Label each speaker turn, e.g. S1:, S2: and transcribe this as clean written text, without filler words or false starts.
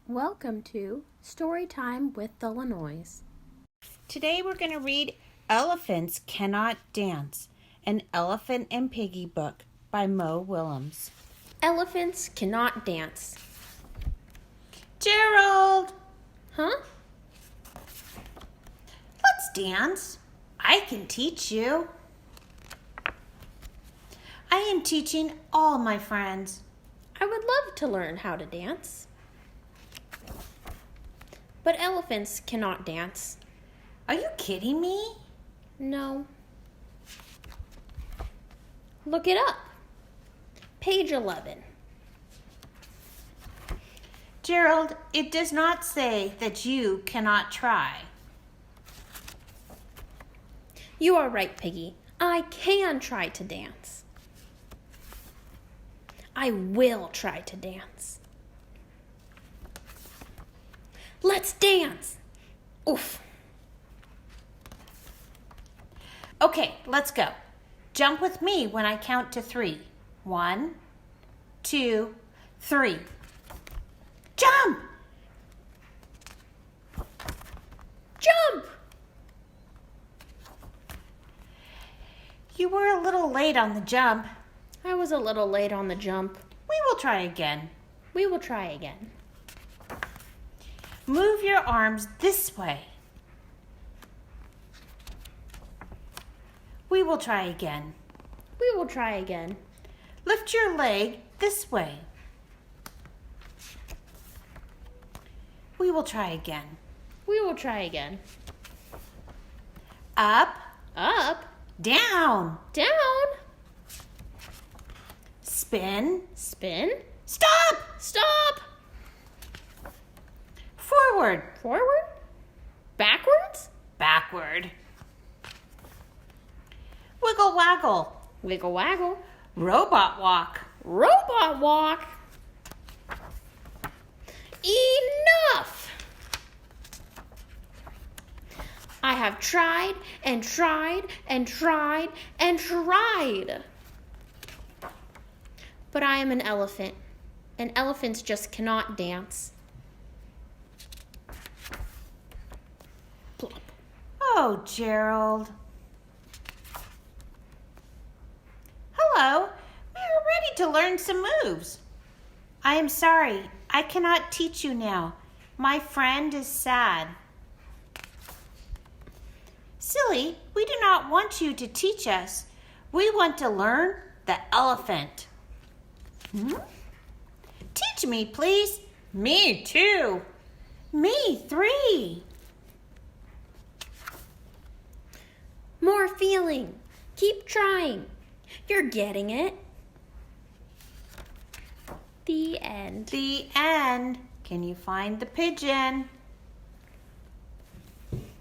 S1: Welcome to Storytime with Illinois.
S2: Today we're going to read Elephants Cannot Dance, an Elephant and Piggy book by Willems.
S1: Elephants cannot dance.
S2: Gerald!
S1: Huh?
S2: Let's dance. I can teach you. I am teaching all my friends.
S1: I would love to learn how to dance. But elephants cannot dance.
S2: Are you kidding me?
S1: No. Look it up. Page 11.
S2: Gerald, it does not say that you cannot try.
S1: You are right, Piggy. I can try to dance. I will try to dance. Let's dance. Oof.
S2: Okay, let's go. Jump with me when I count to 3. 1, 2, 3. Jump!
S1: Jump!
S2: You were a little late on the jump.
S1: I was a little late on the jump.
S2: We will try again.
S1: We will try again.
S2: Move your arms this way. We will try again.
S1: We will try again.
S2: Lift your leg this way. We will try again.
S1: We will try again.
S2: Up,
S1: Up,
S2: down,
S1: down,
S2: spin,
S1: spin,
S2: stop,
S1: stop,
S2: forward,
S1: forward, backwards,
S2: backward. Wiggle waggle,
S1: wiggle waggle,
S2: robot walk.
S1: robot walk. Enough! I have tried and tried and tried and tried. But I am an elephant, and elephants just cannot dance. Plop.
S2: Oh, Gerald. Hello, we are ready to learn some moves. I am sorry, I cannot teach you now. My friend is sad. Silly, we do not want you to teach us. We want to learn the elephant. Teach me, please. Me too. Me 3.
S1: More feeling. Keep trying. You're getting it. The end.
S2: The end. Can you find the pigeon?